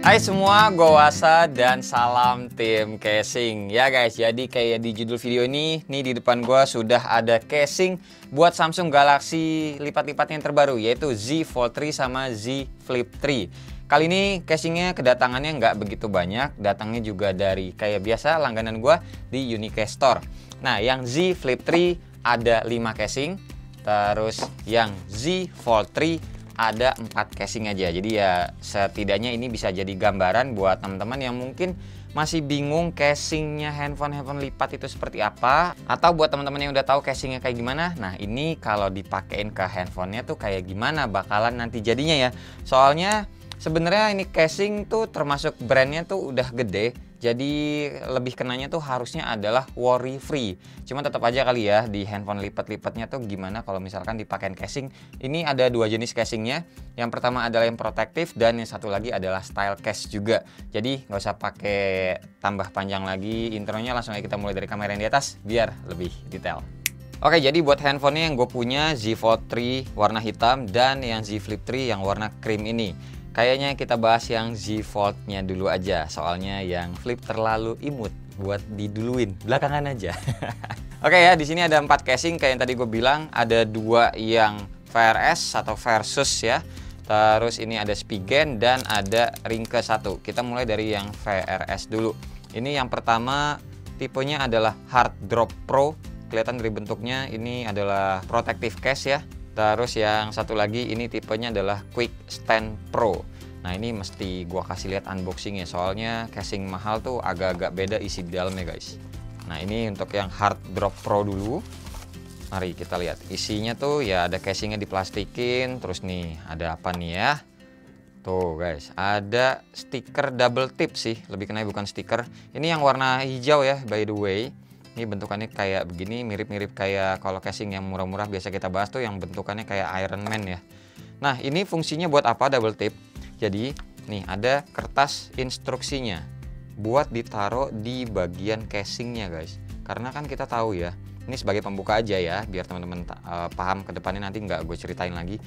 Hai semua, gue Wasa dan salam tim casing. Ya guys, jadi kayak di judul video ini, nih di depan gue sudah ada casing buat Samsung Galaxy lipat-lipatnya yang terbaru, yaitu Z Fold 3 sama Z Flip 3. Kali ini casingnya kedatangannya nggak begitu banyak, datangnya juga dari kayak biasa langganan gue di Unicase Store. Nah, yang Z Flip 3 ada 5 casing, terus yang Z Fold 3 ada 4 casing aja. Jadi ya setidaknya ini bisa jadi gambaran buat teman-teman yang mungkin masih bingung casingnya handphone lipat itu seperti apa, atau buat teman-teman yang udah tahu casingnya kayak gimana. Nah, ini kalau dipakein ke handphonenya tuh kayak gimana bakalan nanti jadinya ya. Soalnya sebenarnya ini casing tuh termasuk brandnya tuh udah gede, jadi lebih kenanya tuh harusnya adalah worry free. Cuma tetap aja kali ya di handphone lipat-lipatnya tuh gimana kalau misalkan dipakein casing. Ini ada 2 jenis casingnya. Yang pertama adalah yang protektif dan yang satu lagi adalah style case juga. Jadi nggak usah pakai tambah panjang lagi intronya, langsung aja kita mulai dari kamera yang di atas biar lebih detail. Oke, jadi buat handphonenya yang gue punya Z Fold 3 warna hitam dan yang Z Flip 3 yang warna cream ini. Kayaknya kita bahas yang Z Fold-nya dulu aja, soalnya yang Flip terlalu imut buat diduluin, belakangan aja. Oke ya, di sini ada 4 casing kayak yang tadi gue bilang, ada 2 yang VRS atau Versus ya. Terus ini ada Spigen dan ada Ringke 1. Kita mulai dari yang VRS dulu. Ini yang pertama tipenya adalah Hard Drop Pro. Kelihatan dari bentuknya ini adalah protective case ya. Terus yang satu lagi ini tipenya adalah Quick Stand Pro. Nah, ini mesti gua kasih lihat unboxingnya, soalnya casing mahal tuh agak-agak beda isi di dalamnya guys. Nah, ini untuk yang Hard Drop Pro dulu. Mari kita lihat isinya tuh ya, ada casingnya diplastikin. Terus nih ada apa nih ya? Tuh guys, ada stiker double tip sih, lebih kenanya bukan stiker. Ini yang warna hijau ya, by the way. Ini bentukannya kayak begini, mirip-mirip kayak kalau casing yang murah-murah biasa kita bahas tuh yang bentukannya kayak Iron Man ya. Nah, ini fungsinya buat apa double tip? Jadi nih ada kertas instruksinya buat ditaruh di bagian casingnya guys. Karena kan kita tahu ya, ini sebagai pembuka aja ya, biar teman-teman paham ke depannya, nanti nggak gue ceritain lagi.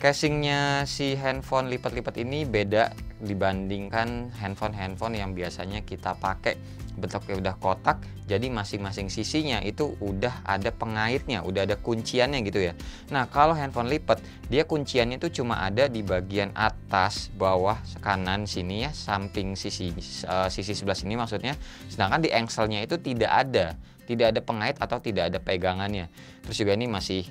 Casingnya si handphone lipat-lipat ini beda dibandingkan handphone yang biasanya kita pakai. Bentuknya udah kotak, jadi masing-masing sisinya itu udah ada pengaitnya, udah ada kunciannya gitu ya. Nah, kalau handphone lipat, dia kunciannya itu cuma ada di bagian atas, bawah, kanan sini ya, samping sisi sebelah sini maksudnya. Sedangkan di engselnya itu tidak ada pengait atau tidak ada pegangannya. Terus juga ini masih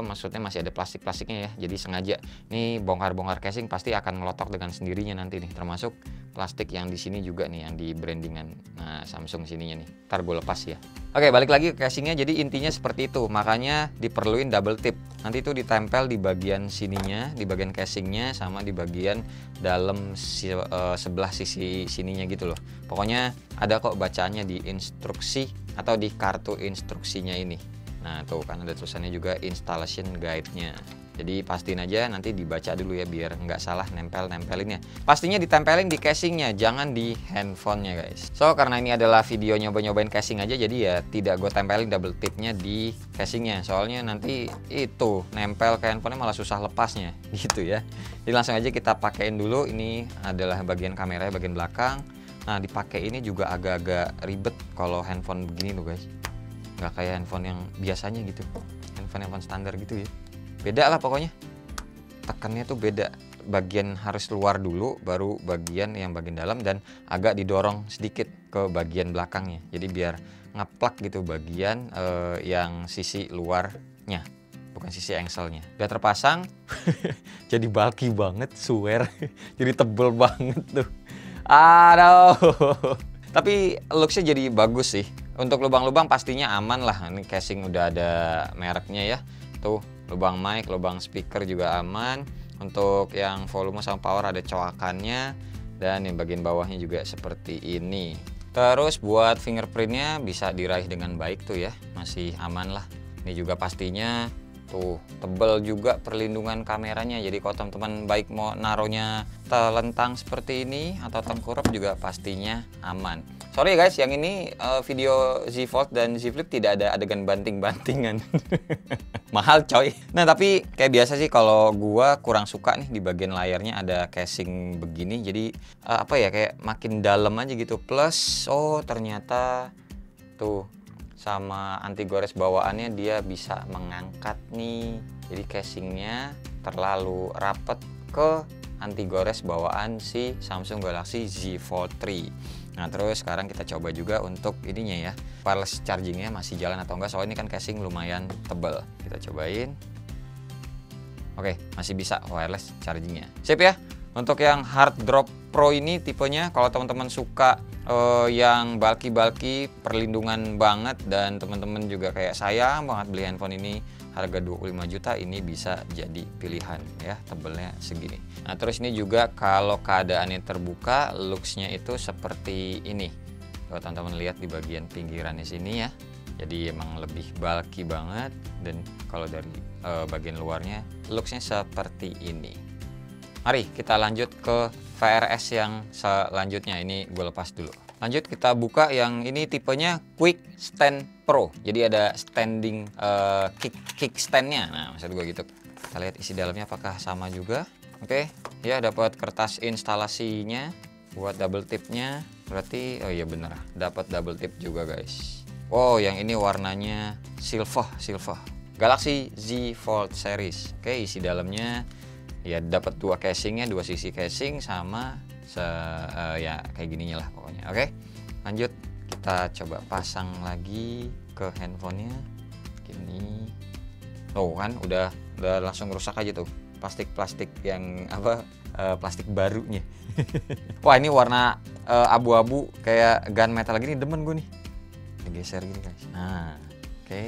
maksudnya masih ada plastiknya ya, jadi sengaja nih bongkar casing pasti akan melotok dengan sendirinya nanti nih, termasuk plastik yang di sini juga nih, yang di brandingan Samsung sininya nih. Ntar gue lepas ya. Oke, balik lagi ke casingnya. Jadi intinya seperti itu, makanya diperluin double tip. Nanti itu ditempel di bagian sininya, di bagian casingnya, sama di bagian dalam sebelah sisi sininya gitu loh. Pokoknya ada kok bacaannya di instruksi atau di kartu instruksinya ini. Nah, tuh kan ada tulisannya juga installation guide-nya. Jadi pastiin aja nanti dibaca dulu ya, biar nggak salah nempelinnya. Pastinya ditempelin di casingnya, jangan di handphonenya guys. So, karena ini adalah video nyoba-nyobain casing aja, jadi ya tidak gue tempelin double tipnya di casingnya. Soalnya nanti itu nempel ke handphonenya malah susah lepasnya gitu ya. Jadi langsung aja kita pakein dulu. Ini adalah bagian kamera, bagian belakang. Nah, dipakai ini juga agak-agak ribet kalau handphone begini tuh guys. Nggak kayak handphone yang biasanya gitu, handphone standar gitu ya, beda lah pokoknya. Tekannya tuh beda, bagian harus luar dulu, baru bagian dalam, dan agak didorong sedikit ke bagian belakangnya, jadi biar ngeplak gitu bagian yang sisi luarnya, bukan sisi engselnya. Udah terpasang. Jadi bulky banget, swear. Jadi tebel banget tuh, aduh. Tapi looksnya jadi bagus sih. Untuk lubang-lubang pastinya aman lah. Ini casing udah ada mereknya ya. Tuh, lubang mic, lubang speaker juga aman. Untuk yang volume sama power ada coakannya. Dan yang bagian bawahnya juga seperti ini. Terus buat fingerprintnya bisa diraih dengan baik tuh ya. Masih aman lah. Ini juga pastinya tuh tebel juga perlindungan kameranya. Jadi kalau teman-teman baik mau naruhnya telentang seperti ini atau tengkurap juga pastinya aman. Sorry guys, yang ini video Z Fold dan Z Flip tidak ada adegan banting-bantingan. Mahal coy. Nah tapi kayak biasa sih kalau gua kurang suka nih di bagian layarnya ada casing begini. Jadi apa ya, kayak makin dalam aja gitu. Plus ternyata tuh sama anti gores bawaannya dia bisa mengangkat nih. Jadi casingnya terlalu rapet ke anti gores bawaan si Samsung Galaxy Z Fold 3. Nah terus sekarang kita coba juga untuk ininya ya, wireless chargingnya masih jalan atau enggak, soalnya ini kan casing lumayan tebel. Kita cobain. Oke, masih bisa wireless chargingnya. Sip ya. Untuk yang Hard Drop Pro ini tipenya kalau teman-teman suka yang bulky perlindungan banget, dan teman-teman juga kayak saya banget beli handphone ini harga 25 juta, ini bisa jadi pilihan ya, tebelnya segini. Nah terus ini juga kalau keadaannya terbuka, looksnya itu seperti ini. Kalau teman-teman lihat di bagian pinggirannya sini ya, jadi emang lebih bulky banget. Dan kalau dari bagian luarnya looksnya seperti ini. Mari kita lanjut ke VRS yang selanjutnya. Ini gue lepas dulu. Lanjut kita buka yang ini, tipenya Quick Stand Pro. Jadi ada standing kickstandnya. Nah maksud gue gitu. Kita lihat isi dalamnya apakah sama juga. Oke, ya dapat kertas instalasinya buat double tipnya. Berarti oh iya bener, dapat double tip juga guys. Oh yang ini warnanya silver. Galaxy Z Fold series. Oke, isi dalamnya ya dapat dua casingnya, dua sisi casing sama ya kayak gininya lah pokoknya. Oke, lanjut kita coba pasang lagi ke handphonenya. Gini. Tuh kan udah langsung rusak aja tuh plastik yang apa plastik barunya. Wah ini warna abu-abu kayak gunmetal gini, demen gue nih. Geser gini guys. Nah, oke.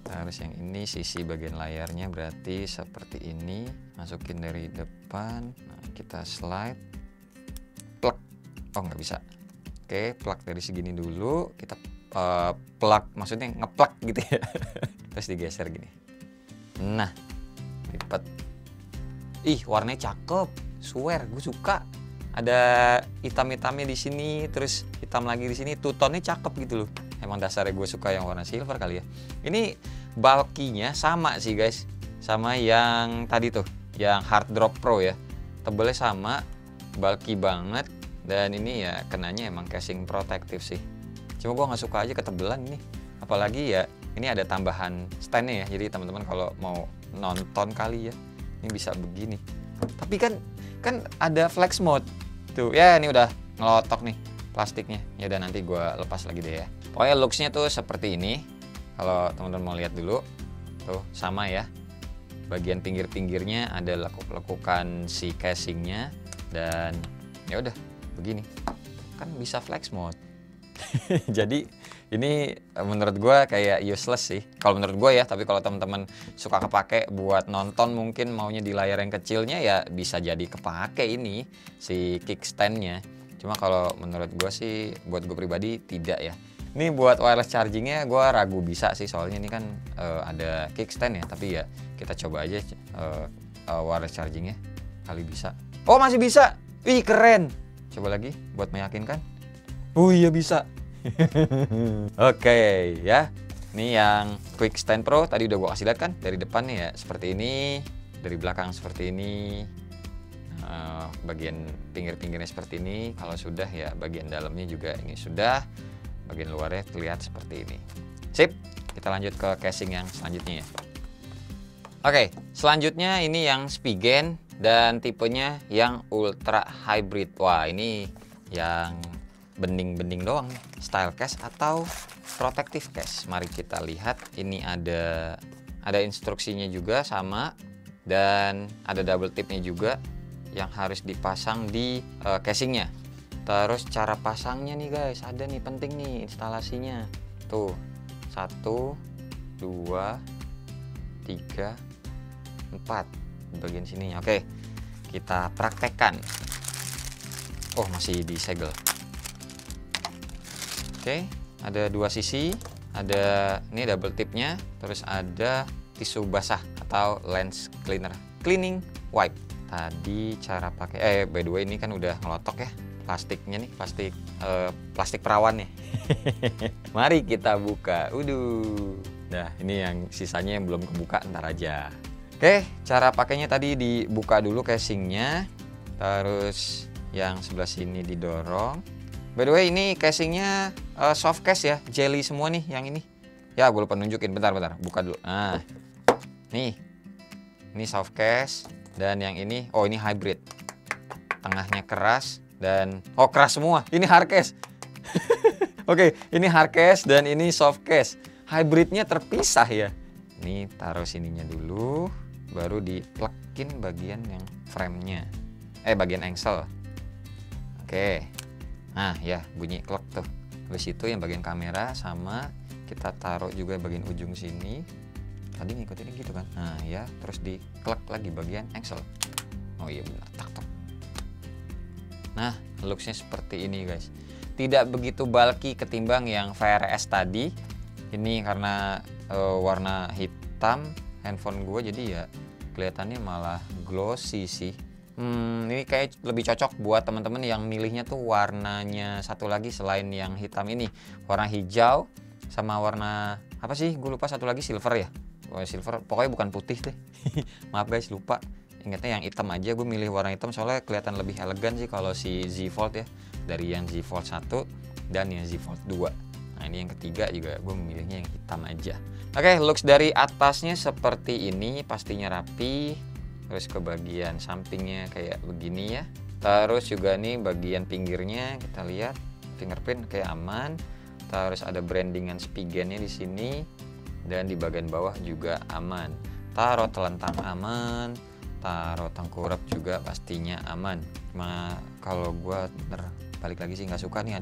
Terus yang ini sisi bagian layarnya berarti seperti ini. Masukin dari depan. Nah, kita slide. Plug. Oh nggak bisa. Oke, plug dari segini dulu. Kita plug, maksudnya ngeplug gitu ya. Terus digeser gini. Nah, lipat. Ih, warnanya cakep. Swear, gue suka. Ada hitam-hitamnya di sini, terus hitam lagi di sini. Two-tone-nya cakep gitu loh. Emang dasarnya gue suka yang warna silver kali ya. Ini bulky-nya sama sih guys, sama yang tadi tuh, yang Hard Drop Pro ya. Tebelnya sama, bulky banget, dan ini ya kenanya emang casing protektif sih. Cuma gue nggak suka aja ketebelan ini. Apalagi ya ini ada tambahan stand-nya ya. Jadi teman-teman kalau mau nonton kali ya, ini bisa begini. Tapi kan ada flex mode tuh ya. Ini udah ngelotok nih plastiknya. Ya udah nanti gue lepas lagi deh ya. Pokoknya looksnya tuh seperti ini. Kalau teman-teman mau lihat dulu, tuh sama ya. Bagian pinggir-pinggirnya ada lekuk-lekukan si casingnya, dan ya udah begini. Kan bisa flex mode. Jadi ini menurut gue kayak useless sih. Kalau menurut gue ya. Tapi kalau teman-teman suka kepake buat nonton, mungkin maunya di layar yang kecilnya, ya bisa jadi kepake ini si kickstandnya. Cuma kalau menurut gue sih, buat gue pribadi tidak ya. Ini buat wireless chargingnya gue ragu bisa sih, soalnya ini kan ada kickstand ya. Tapi ya kita coba aja wireless chargingnya, kali bisa. Oh masih bisa, wih keren. Coba lagi buat meyakinkan. Oh iya bisa. Oke ya. Ini yang Quick Stand Pro tadi udah gue kasih lihat kan, dari depan nih ya seperti ini, dari belakang seperti ini. Bagian pinggir-pinggirnya seperti ini. Kalau sudah ya bagian dalamnya juga ini sudah. Bagian luarnya terlihat seperti ini. Sip, kita lanjut ke casing yang selanjutnya ya. Oke, selanjutnya ini yang Spigen dan tipenya yang Ultra Hybrid. Wah, ini yang bening-bening doang nih. Style case atau protective case. Mari kita lihat. Ini ada instruksinya juga sama, dan ada double tipnya juga yang harus dipasang di casingnya. Terus cara pasangnya nih guys, ada nih penting nih instalasinya. Tuh, 1, 2, 3, 4 di bagian sininya. Oke, kita praktekkan. Oh masih disegel. Oke, ada dua sisi. Ada ini double tipnya. Terus ada tisu basah atau lens cleaning wipe. Tadi cara pakai by the way ini kan udah ngelotok ya plastiknya nih, plastik perawan nih. Mari kita buka. Nah, ini yang sisanya yang belum kebuka, ntar aja. Oke, cara pakainya tadi dibuka dulu casingnya, terus yang sebelah sini didorong. By the way, ini casingnya soft case ya, jelly semua nih yang ini. Ya, gue lupa nunjukin, bentar, buka dulu. Nah, nih, ini soft case, dan yang ini, oh ini hybrid. Tengahnya keras, dan keras semua. Ini hard case. Oke, ini hard case dan ini soft case. Hybridnya terpisah ya. Ini taruh sininya dulu, baru di-plugin bagian yang frame-nya. Bagian engsel. Oke. Nah, ya bunyi klek tuh. Habis itu yang bagian kamera sama kita taruh juga bagian ujung sini. Tadi ngikutin gitu kan. Nah, ya, terus di-klek lagi bagian engsel. Oh iya benar, tak. Nah, looksnya seperti ini guys. Tidak begitu bulky ketimbang yang VRS tadi. Ini karena warna hitam handphone gue, jadi ya kelihatannya malah glossy sih. Ini kayak lebih cocok buat teman-teman yang milihnya tuh warnanya satu lagi selain yang hitam ini. Warna hijau sama warna apa sih? Gue lupa, satu lagi silver ya. Silver, pokoknya bukan putih deh. Maaf guys, lupa. Ingatnya yang hitam aja, gue milih warna hitam soalnya kelihatan lebih elegan sih kalau si Z Fold ya. Dari yang Z Fold 1 dan yang Z Fold 2. Nah, ini yang ketiga juga gue memilihnya yang hitam aja. Oke, looks dari atasnya seperti ini, pastinya rapi. Terus ke bagian sampingnya kayak begini ya. Terus juga nih bagian pinggirnya kita lihat fingerprint kayak aman. Terus ada brandingan Spigennya di sini dan di bagian bawah juga aman. Taruh telentang aman. Taruh tengkurap juga pastinya aman. Kalau gue balik lagi sih nggak suka nih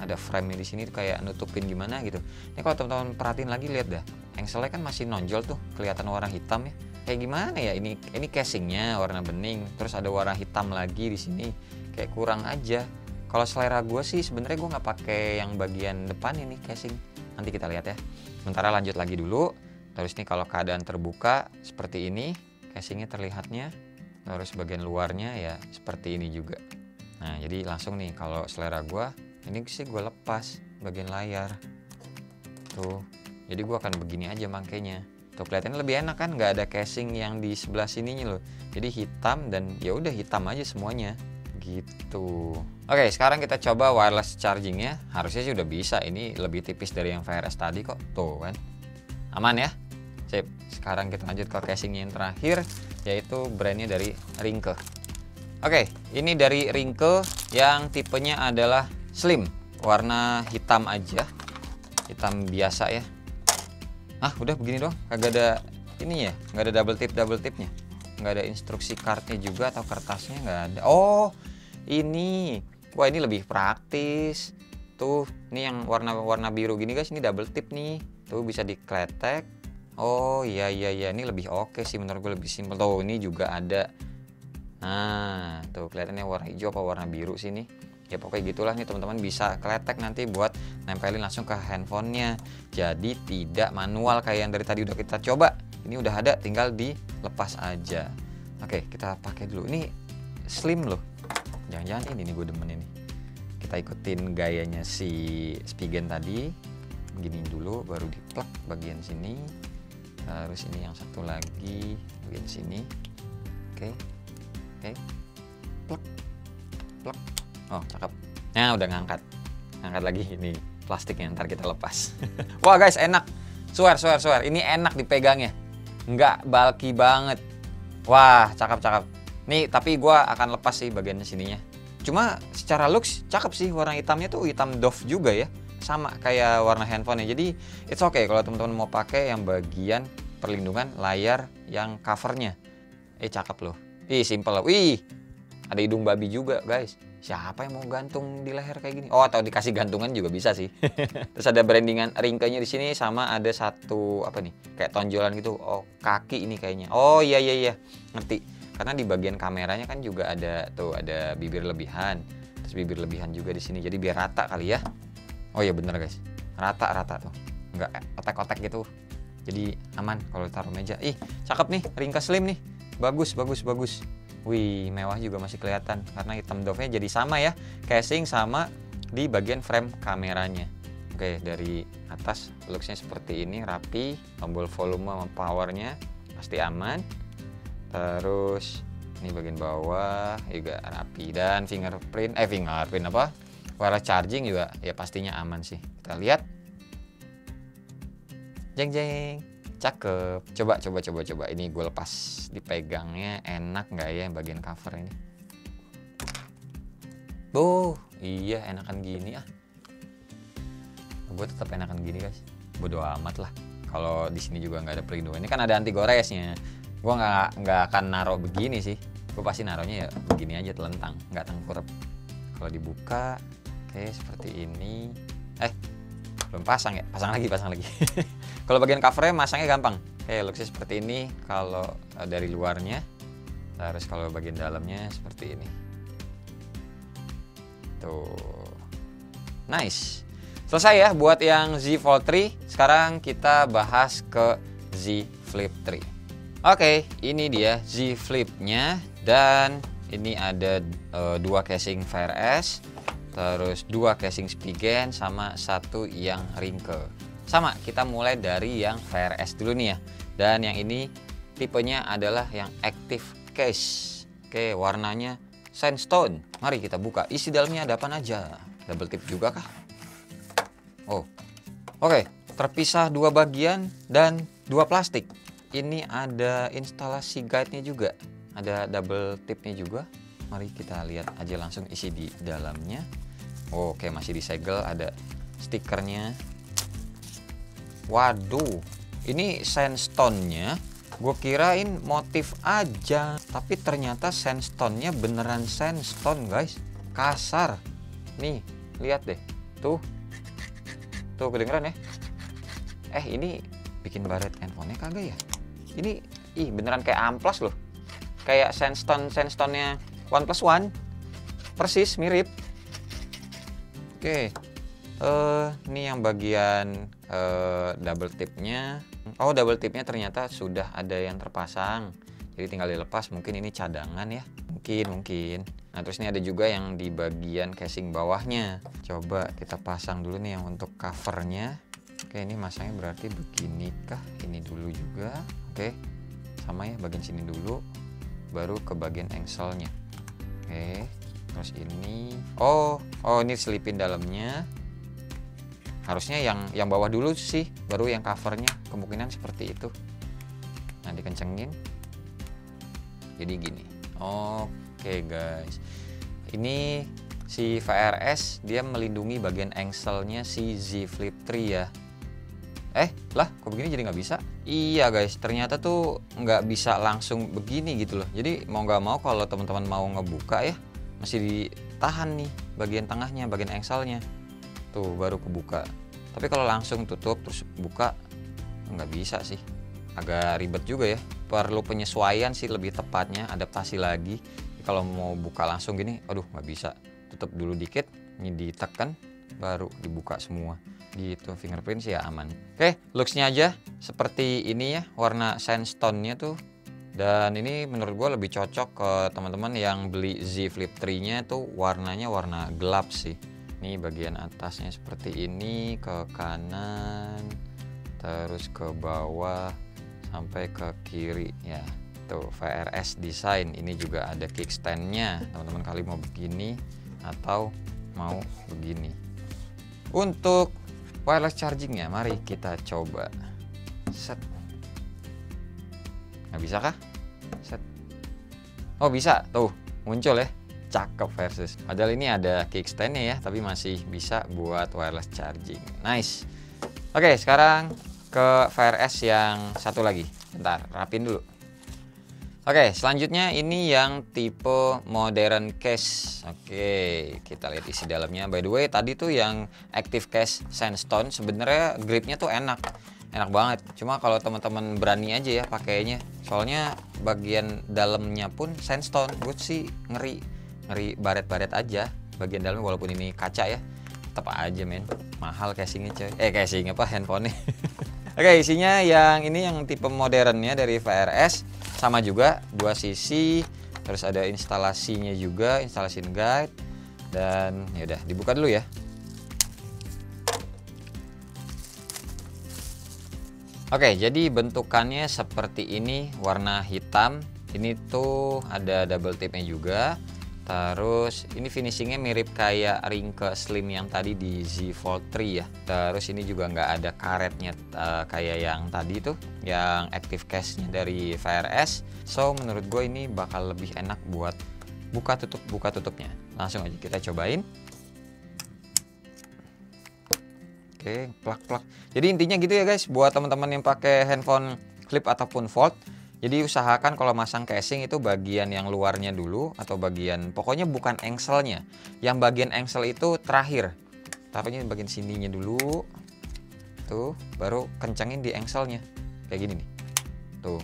ada frame di sini kayak nutupin gimana gitu. Ini kalau teman-teman perhatiin lagi, lihat dah, engselnya kan masih nonjol tuh, kelihatan warna hitam ya. Kayak gimana ya, ini casingnya warna bening, terus ada warna hitam lagi di sini, kayak kurang aja. Kalau selera gue sih sebenarnya gue nggak pakai yang bagian depan ini casing. Nanti kita lihat ya. Sementara lanjut lagi dulu. Terus nih kalau keadaan terbuka seperti ini. Casingnya terlihatnya, terus bagian luarnya ya seperti ini juga. Nah, jadi langsung nih kalau selera gue, ini sih gue lepas bagian layar tuh. Jadi gue akan begini aja makanya. Tuh kelihatannya lebih enak kan, nggak ada casing yang di sebelah sininya loh. Jadi hitam dan ya udah hitam aja semuanya gitu. Oke, sekarang kita coba wireless chargingnya. Harusnya sih udah bisa. Ini lebih tipis dari yang VRS tadi kok. Tuh kan, aman ya. Sip. Sekarang kita lanjut ke casingnya yang terakhir, yaitu brandnya dari Ringke. Oke, ini dari Ringke yang tipenya adalah slim, warna hitam aja, hitam biasa ya. Udah begini doang, kagak ada ini ya, nggak ada double tipnya, nggak ada instruksi cardnya juga atau kertasnya nggak ada. Oh, ini, wah ini lebih praktis. Tuh, ini yang warna biru gini guys, ini double tip nih, tuh bisa dikletek. Oh iya, ini lebih oke sih menurut gue, lebih simpel. Tuh ini juga ada. Nah tuh kelihatannya warna hijau apa warna biru sih nih. Ya pokoknya gitulah nih teman-teman, bisa kletek nanti buat nempelin langsung ke handphonenya. Jadi tidak manual kayak yang dari tadi udah kita coba. Ini udah ada, tinggal dilepas aja. Oke, kita pakai dulu. Ini slim loh. Jangan-jangan ini nih gue demen ini. Kita ikutin gayanya si Spigen tadi. Begini dulu, baru di-plug bagian sini. Terus ini yang satu lagi bagian sini. Oke, plug. Oh cakep. Nah udah ngangkat lagi, ini plastiknya ntar kita lepas. Wah guys, enak, swear ini enak dipegangnya, nggak bulky banget. Wah cakep. Nih tapi gua akan lepas sih bagian sininya. Cuma secara looks cakep sih, warna hitamnya tuh hitam doff juga ya, sama kayak warna handphonenya. Jadi it's okay kalau teman-teman mau pakai yang bagian perlindungan layar yang covernya. Cakep loh. Simple loh. Ada hidung babi juga guys. Siapa yang mau gantung di leher kayak gini? Oh, atau dikasih gantungan juga bisa sih. Terus ada brandingan Ringke-nya di sini, sama ada satu apa nih? Kayak tonjolan gitu. Oh, kaki ini kayaknya. Oh iya. Ngerti. Karena di bagian kameranya kan juga ada tuh, ada bibir lebihan. Terus bibir lebihan juga di sini. Jadi biar rata kali ya. Oh iya bener guys. Rata tuh. Enggak otek-otek gitu. Jadi aman kalau taruh meja. Cakep nih, Ringke Slim nih. Bagus. Wih, mewah juga masih kelihatan karena hitam dove-nya jadi sama ya, casing sama di bagian frame kameranya. Oke, dari atas looks-nya seperti ini, rapi, tombol volume sama powernya pasti aman. Terus ini bagian bawah juga rapi, dan fingerprint apa? Wireless charging juga ya pastinya aman sih. Kita lihat. Jeng jeng. Cakep. Coba. Ini gue lepas, dipegangnya enak nggak ya yang bagian cover ini? Iya enakan gini ah. Gue tetap enakan gini guys. Bodo amat lah. Kalau di sini juga nggak ada pelindung. Ini kan ada anti goresnya. Gue nggak akan naruh begini sih. Gue pasti naruhnya ya begini aja, telentang, nggak tengkurap. Kalau dibuka, oke seperti ini. Belum pasang ya? Pasang lagi. Kalau bagian covernya masangnya gampang. Looksnya seperti ini kalau dari luarnya. Terus kalau bagian dalamnya seperti ini. Tuh. Nice. Selesai ya buat yang Z Fold 3. Sekarang kita bahas ke Z Flip 3. Oke, ini dia Z Flip-nya. Dan ini ada 2 casing Fire S. Terus 2 casing Spigen sama 1 yang ringke. Sama, kita mulai dari yang Fire S dulu nih ya. Dan yang ini tipenya adalah yang active case. Oke, warnanya sandstone. Mari kita buka. Isi dalamnya ada apa aja? Double tip juga kah? Oke, terpisah 2 bagian dan 2 plastik. Ini ada instalasi guide-nya juga. Ada double tip-nya juga. Mari kita lihat aja langsung isi di dalamnya. Oke, masih disegel, ada stikernya. Waduh, ini sandstone-nya gue kirain motif aja, tapi ternyata sandstone-nya beneran sandstone guys. Kasar. Nih, lihat deh. Tuh kedengeran ya. Ini bikin baret handphonenya kagak ya? Ini beneran kayak amplas loh. Kayak sandstone-nya OnePlus One. Persis mirip. Oke. Ini yang bagian double tipnya. Double tipnya ternyata sudah ada yang terpasang. Jadi tinggal dilepas, mungkin ini cadangan ya. Mungkin. Nah, terus ini ada juga yang di bagian casing bawahnya. Coba kita pasang dulu nih yang untuk covernya. Oke, ini masangnya berarti begini kah? Ini dulu juga. Oke, sama ya, bagian sini dulu, baru ke bagian engselnya. Oke, terus ini. Ini selipin dalamnya. Harusnya yang bawah dulu sih, baru yang covernya. Kemungkinan seperti itu. Nah, dikencengin. Jadi gini. Oke guys, ini si VRS dia melindungi bagian engselnya si Z Flip 3 ya. Kok begini jadi nggak bisa? Iya guys, ternyata tuh nggak bisa langsung begini gitu loh. Jadi mau nggak mau kalau teman-teman mau ngebuka ya, masih ditahan nih bagian tengahnya, bagian engselnya. Tuh baru kebuka. Tapi kalau langsung tutup terus buka nggak bisa sih. Agak ribet juga ya. Perlu penyesuaian sih lebih tepatnya, adaptasi lagi. Kalau mau buka langsung gini, nggak bisa. Tutup dulu dikit, ini ditekan, baru dibuka semua. Gitu, fingerprint sih ya aman. Oke, looks-nya aja seperti ini ya, warna sandstone-nya tuh. Dan ini menurut gue lebih cocok ke teman-teman yang beli Z Flip 3-nya tuh warnanya warna gelap sih. Ini bagian atasnya seperti ini, ke kanan, terus ke bawah, sampai ke kiri ya. Tuh VRS design. Ini juga ada kickstand-nya. Teman-teman kali mau begini atau mau begini. Untuk wireless charging-nya, mari kita coba. Set. Nggak bisa kah? Set. Bisa. Tuh, muncul ya. Cakep versus. Padahal ini ada kickstand-nya ya, tapi masih bisa buat wireless charging. Nice. Oke, sekarang ke VRS yang satu lagi. Bentar, rapin dulu. Oke, selanjutnya ini yang tipe modern case. Oke, kita lihat isi dalamnya. By the way, tadi tuh yang active case sandstone sebenarnya gripnya tuh enak banget. Cuma kalau teman-teman berani aja ya pakainya. Soalnya bagian dalamnya pun sandstone. Gue sih ngeri baret-baret aja bagian dalamnya, walaupun ini kaca ya. Tetap aja men, mahal casingnya coy. Casing apa, handphonenya. Oke, isinya yang ini yang tipe modernnya dari VRS. Sama juga 2 sisi, Terus ada instalasinya juga, instalasi guide. Dan ya udah dibuka dulu ya. Oke, jadi bentukannya seperti ini, warna hitam. Ini tuh ada double tipnya juga. Terus ini finishingnya mirip kayak ring ke slim yang tadi di Z Fold 3 ya. Terus ini juga nggak ada karetnya kayak yang tadi tuh, yang active case-nya dari VRS. So menurut gue ini bakal lebih enak buat buka tutupnya. Langsung aja kita cobain. Oke, plak. Jadi intinya gitu ya guys, buat teman-teman yang pakai handphone flip ataupun fold. Jadi usahakan kalau masang casing itu bagian yang luarnya dulu, atau bagian pokoknya bukan engselnya. Yang bagian engsel itu terakhir. Taruhnya bagian sininya dulu. Tuh, baru kencengin di engselnya. Kayak gini nih. Tuh.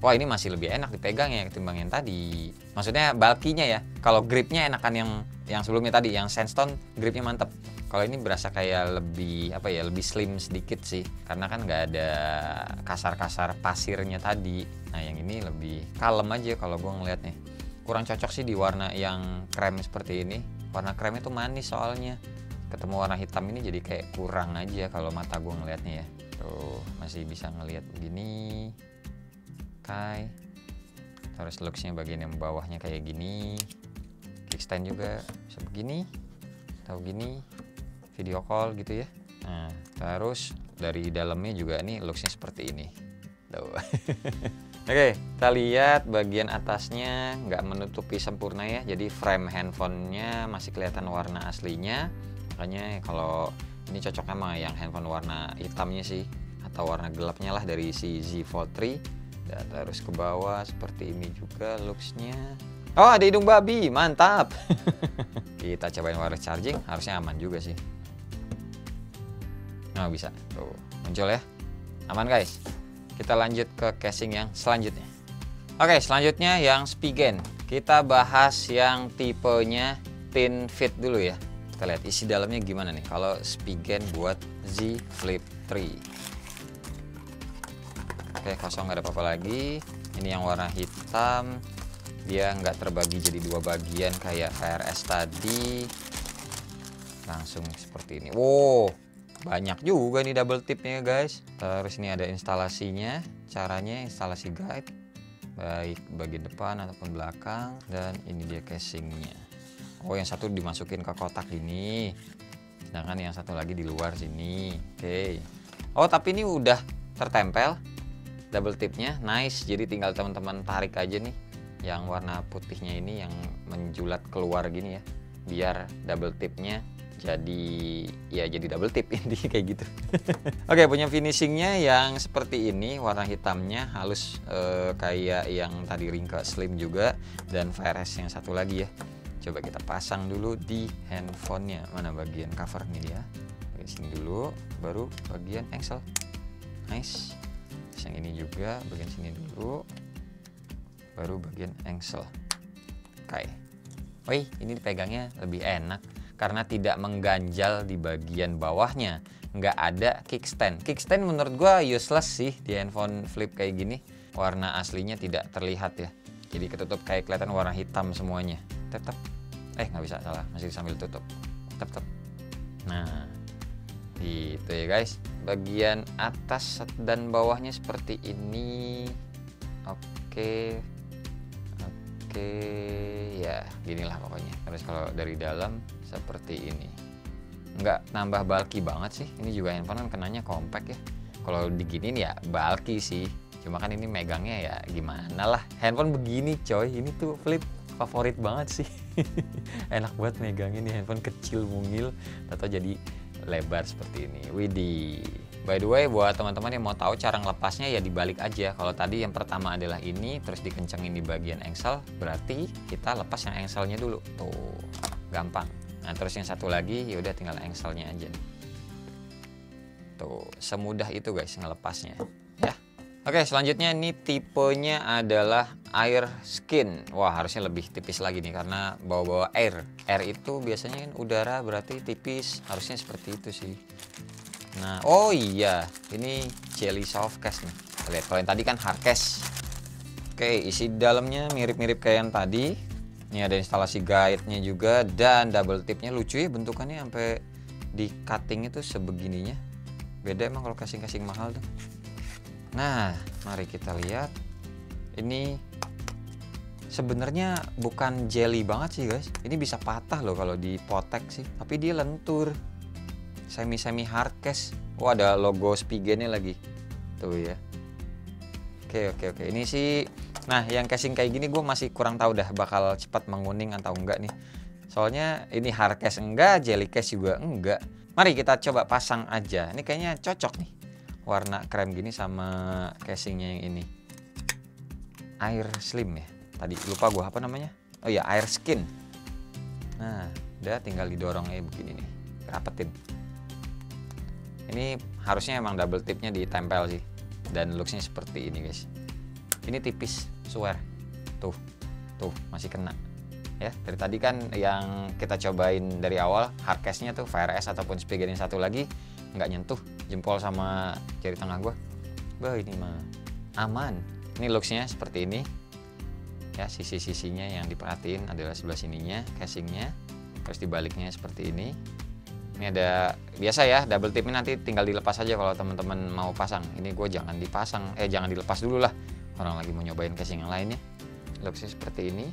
Wah, ini masih lebih enak dipegang ya ketimbang yang tadi. Maksudnya bulky-nya ya. Kalau gripnya enakan yang sebelumnya tadi, yang Sandstone gripnya mantep. Kalau ini berasa kayak lebih apa ya, lebih slim sedikit sih, karena kan nggak ada kasar-kasar pasirnya tadi. Nah yang ini lebih kalem aja kalau gue ngeliatnya. Kurang cocok sih di warna yang krem seperti ini. Warna krem itu manis soalnya. Ketemu warna hitam ini jadi kayak kurang aja kalau mata gue ngeliatnya ya. Tuh masih bisa ngeliat begini. Oke. Terus looksnya bagian yang bawahnya kayak gini. Kickstand juga bisa begini atau gini, video call gitu ya. Nah terus dari dalamnya juga nih looksnya seperti ini tuh. Oke, kita lihat bagian atasnya nggak menutupi sempurna ya, jadi frame handphonenya masih kelihatan warna aslinya. Makanya kalau ini cocok sama yang handphone warna hitamnya sih, atau warna gelapnya lah dari si Z Fold 3. Dan terus ke bawah seperti ini juga looksnya. Oh, ada hidung babi, mantap. Kita cobain wireless charging, harusnya aman juga sih. Nah, bisa. Tuh, muncul ya. Aman guys. Kita lanjut ke casing yang selanjutnya. Oke, selanjutnya yang Spigen. Kita bahas yang tipenya thin fit dulu ya. Kita lihat isi dalamnya gimana nih kalau Spigen buat Z Flip 3. Oke, kosong, nggak ada apa-apa lagi. Ini yang warna hitam. Dia nggak terbagi jadi dua bagian kayak VRS tadi. Langsung seperti ini. Wow, banyak juga nih double tipnya guys. Terus ini ada instalasinya. Caranya instalasi guide, baik bagian depan ataupun belakang. Dan ini dia casingnya. Oh, yang satu dimasukin ke kotak ini, sedangkan yang satu lagi di luar sini. Oke. Oh, tapi ini udah tertempel double tipnya. Nice. Jadi tinggal teman-teman tarik aja nih yang warna putihnya ini yang menjulat keluar gini ya, biar double tipnya jadi double tip ini kayak gitu. Oke, punya finishingnya yang seperti ini, warna hitamnya halus kayak yang tadi ringka slim juga, dan VRS yang satu lagi ya. Coba kita pasang dulu di handphonenya. Mana bagian cover nih dia? Bagian sini dulu, baru bagian engsel. Nice. Terus yang ini juga bagian sini dulu, baru bagian engsel. Oke. Wih, ini dipegangnya lebih enak karena tidak mengganjal di bagian bawahnya. Nggak ada kickstand. Kickstand menurut gua useless sih di handphone flip kayak gini. Warna aslinya tidak terlihat ya. Jadi ketutup kayak kelihatan warna hitam semuanya. Tetap. Nggak bisa, salah. Masih sambil tutup. Tetap. Nah, gitu ya guys. Bagian atas dan bawahnya seperti ini. Oke. Ya ginilah pokoknya. Terus kalau dari dalam seperti ini, nggak nambah bulky banget sih. Ini juga handphone kan kenanya compact ya. Kalau diginiin ya bulky sih, cuma kan ini megangnya ya gimana lah. Handphone begini coy, ini tuh flip favorit banget sih. Enak banget megangin nih, handphone kecil mungil atau jadi lebar seperti ini. Widih. By the way, buat teman-teman yang mau tahu cara ngelepasnya ya dibalik aja. Kalau tadi yang pertama adalah ini, terus dikencengin di bagian engsel, berarti kita lepas yang engselnya dulu. Tuh, gampang. Nah, terus yang satu lagi ya udah tinggal engselnya aja. Tuh, semudah itu guys ngelepasnya. Ya. Oke, selanjutnya ini tipenya adalah air skin. Wah, harusnya lebih tipis lagi nih karena bawa-bawa air. Air itu biasanya kan udara, berarti tipis. Harusnya seperti itu sih. Nah, oh iya, ini jelly soft case nih. Lihat, kalau yang tadi kan hard case. Oke, isi dalamnya mirip-mirip kayak yang tadi. Ini ada instalasi guide-nya juga dan double tipnya. Lucu ya bentukannya, sampai di cutting itu sebegininya. Beda emang kalau casing-casing mahal tuh. Nah, mari kita lihat. Ini sebenarnya bukan jelly banget sih guys. Ini bisa patah loh kalau dipotek sih. Tapi dia lentur. Semi hard case. Oh, ada logo Spigen-nya lagi. Tuh ya. Oke. Ini sih. Nah, yang casing kayak gini gue masih kurang tahu dah bakal cepat menguning atau enggak nih. Soalnya ini hard case enggak, jelly case juga enggak. Mari kita coba pasang aja. Ini kayaknya cocok nih. Warna krem gini sama casingnya yang ini. Air Slim ya. Tadi lupa gue apa namanya. Oh iya, Air Skin. Nah, udah tinggal didorong aja begini nih. Rapetin. Ini harusnya emang double tipnya ditempel sih. Dan looksnya seperti ini guys. Ini tipis, swear. Tuh masih kena. Ya, dari tadi kan yang kita cobain dari awal hard case-nya tuh VRS ataupun Spigen yang satu lagi nggak nyentuh jempol sama jari tengah gua. Bah, ini mah aman. Ini looksnya seperti ini. Ya, sisi-sisinya yang diperhatiin adalah sebelah sininya, casingnya. Terus dibaliknya seperti ini. Ini ada biasa ya, double tipnya nanti tinggal dilepas aja kalau teman-teman mau pasang. Ini gue jangan dipasang, jangan dilepas dulu lah. Orang lagi mau nyobain casing yang lainnya. Looksnya seperti ini.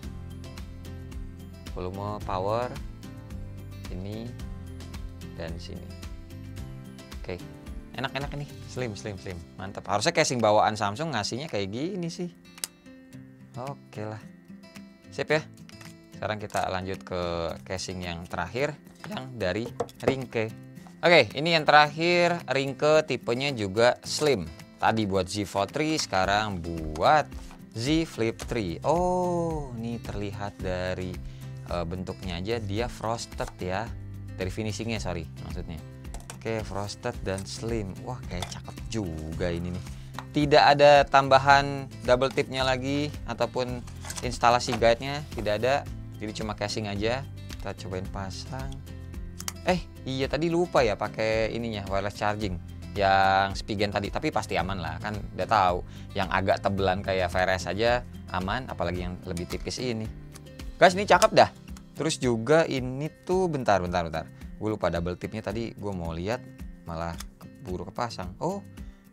Volume power ini dan sini. Oke, enak ini, slim, mantap. Harusnya casing bawaan Samsung ngasihnya kayak gini sih. Oke lah, sip ya. Sekarang kita lanjut ke casing yang terakhir, yang dari Ringke. Oke, ini yang terakhir, Ringke tipenya juga slim. Tadi buat Z Fold 3, sekarang buat Z Flip 3. Oh, ini terlihat dari bentuknya aja dia frosted ya. Dari finishingnya sorry maksudnya. Oke, frosted dan slim. Wah, kayak cakep juga ini nih. Tidak ada tambahan double tipnya lagi ataupun instalasi guide-nya tidak ada. Jadi cuma casing aja. Kita cobain pasang. Iya tadi lupa ya pakai ininya wireless charging yang Spigen tadi, tapi pasti aman lah kan, udah tahu yang agak tebelan kayak VRS aja aman, apalagi yang lebih tipis ini. Guys, ini cakep dah. Terus juga ini tuh bentar. Gue lupa double tipnya tadi, gue mau lihat malah keburu kepasang. Oh,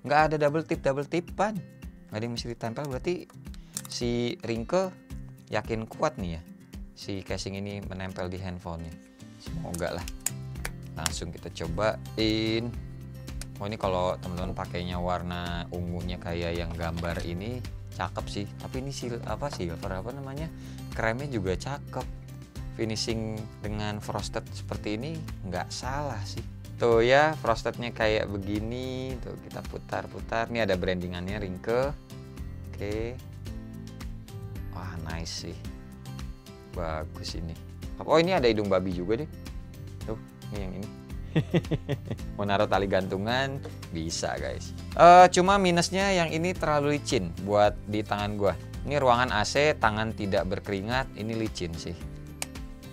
nggak ada double tipan. Nggak ada yang mesti ditempel, berarti si Ringke yakin kuat nih ya si casing ini menempel di handphonenya. Semoga lah. Langsung kita cobain. Oh, ini kalau teman-teman pakainya warna ungunya kayak yang gambar ini cakep sih. Tapi ini silver apa namanya, kremnya juga cakep. Finishing dengan frosted seperti ini nggak salah sih. Tuh ya, frostednya kayak begini. Tuh kita putar-putar. Ini ada brandingannya Ringke. Oke. Wah, nice sih. Bagus ini. Oh, ini ada hidung babi juga deh. Tuh, ini yang ini. Mau naruh tali gantungan bisa guys. Cuma minusnya yang ini terlalu licin buat di tangan gua. Ini ruangan AC, tangan tidak berkeringat, ini licin sih.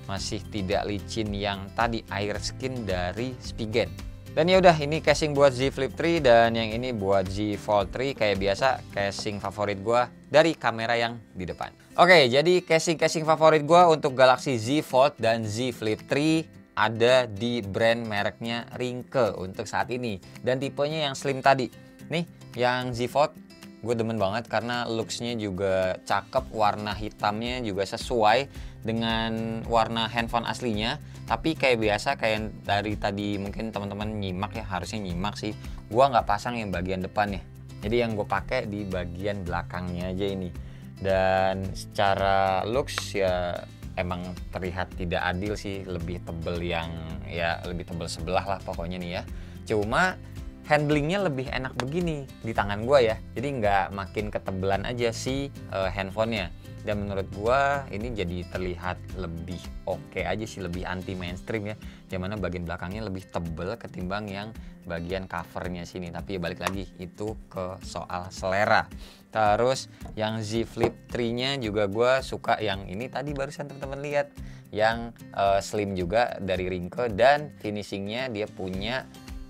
Masih tidak licin yang tadi Air Skin dari Spigen. Dan ya udah, ini casing buat Z Flip 3 dan yang ini buat Z Fold 3. Kayak biasa casing favorit gua dari kamera yang di depan. Oke, jadi casing favorit gua untuk Galaxy Z Fold dan Z Flip 3 ada di brand mereknya Ringke untuk saat ini. Dan tipenya yang slim tadi. Nih, yang Z Fold gue demen banget karena looksnya juga cakep. Warna hitamnya juga sesuai dengan warna handphone aslinya. Tapi kayak biasa, kayak dari tadi mungkin teman-teman nyimak ya, harusnya nyimak sih. Gue nggak pasang yang bagian depan ya. Jadi yang gue pakai di bagian belakangnya aja ini. Dan secara looks ya emang terlihat tidak adil sih, lebih tebel yang ya lebih tebel sebelah lah pokoknya nih ya. Cuma handlingnya lebih enak begini di tangan gua ya, jadi nggak makin ketebelan aja si handphonenya. Dan menurut gua ini jadi terlihat lebih oke aja sih, lebih anti mainstream ya. Yang mana bagian belakangnya lebih tebel ketimbang yang bagian covernya sini. Tapi ya balik lagi itu ke soal selera. Terus yang Z Flip 3-nya juga gue suka yang ini tadi barusan teman-teman lihat, yang slim juga dari Ringke dan finishingnya dia punya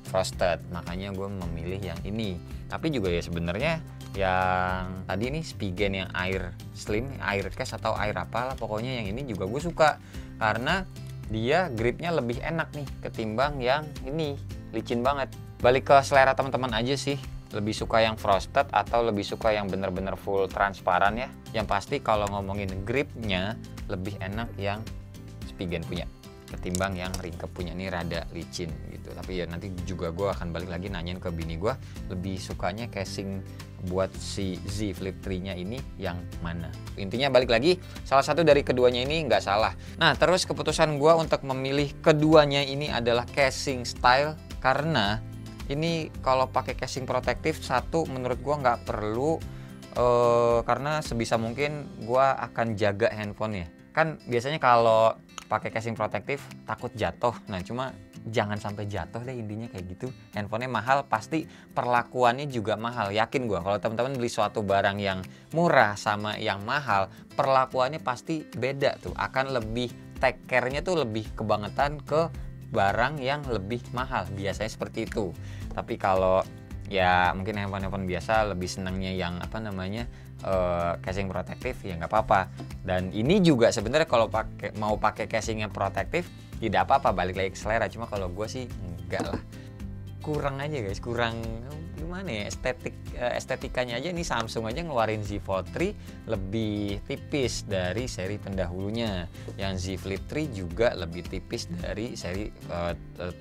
frosted, makanya gue memilih yang ini. Tapi juga ya sebenarnya yang tadi nih Spigen yang air slim, air case atau air apalah pokoknya, yang ini juga gue suka karena dia gripnya lebih enak nih ketimbang yang ini licin banget. Balik ke selera teman-teman aja sih, lebih suka yang frosted atau lebih suka yang bener-bener full transparan ya. Yang pasti kalau ngomongin gripnya lebih enak yang Spigen punya ketimbang yang Ringkep punya, ini rada licin gitu. Tapi ya nanti juga gue akan balik lagi nanyain ke bini gue lebih sukanya casing buat si Z Flip 3 nya ini yang mana. Intinya balik lagi salah satu dari keduanya ini nggak salah. Nah terus keputusan gue untuk memilih keduanya ini adalah casing style, karena ini kalau pakai casing protektif satu menurut gue nggak perlu, karena sebisa mungkin gue akan jaga handphonenya. Kan biasanya kalau pakai casing protektif takut jatuh. Nah cuma jangan sampai jatuh deh, intinya kayak gitu. Handphonenya mahal, pasti perlakuannya juga mahal. Yakin gua kalau teman-teman beli suatu barang yang murah sama yang mahal, perlakuannya pasti beda tuh. Akan lebih take care-nya tuh lebih kebangetan ke barang yang lebih mahal. Biasanya seperti itu. Tapi kalau ya mungkin handphone biasa lebih senangnya yang apa namanya casing protektif, ya nggak apa-apa. Dan ini juga sebenarnya kalau mau pakai casing yang protektif tidak apa-apa, balik lagi ke selera. Cuma kalau gue sih enggak lah, kurang aja guys, kurang gimana ya, estetikanya aja. Nih Samsung aja ngeluarin Z Fold 3 lebih tipis dari seri pendahulunya, yang Z Flip 3 juga lebih tipis dari seri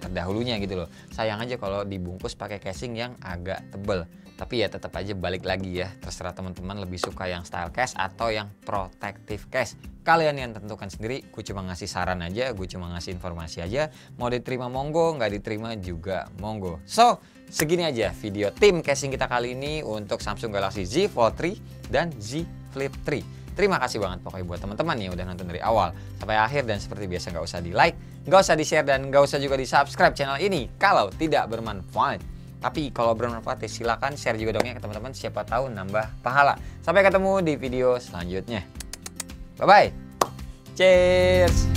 terdahulunya gitu loh. Sayang aja kalau dibungkus pakai casing yang agak tebel. Tapi ya tetap aja balik lagi ya, terserah teman-teman lebih suka yang style case atau yang protective case. Kalian yang tentukan sendiri, gue cuma ngasih saran aja, gue cuma ngasih informasi aja. Mau diterima monggo, nggak diterima juga monggo. So, segini aja video tim casing kita kali ini untuk Samsung Galaxy Z Fold 3 dan Z Flip 3. Terima kasih banget pokoknya buat teman-teman yang udah nonton dari awal sampai akhir, dan seperti biasa nggak usah di like, nggak usah di share, dan nggak usah juga di subscribe channel ini kalau tidak bermanfaat. Tapi kalau bermanfaat ya silakan share juga dong ya ke teman-teman, siapa tahu nambah pahala. Sampai ketemu di video selanjutnya. Bye bye. Cheers.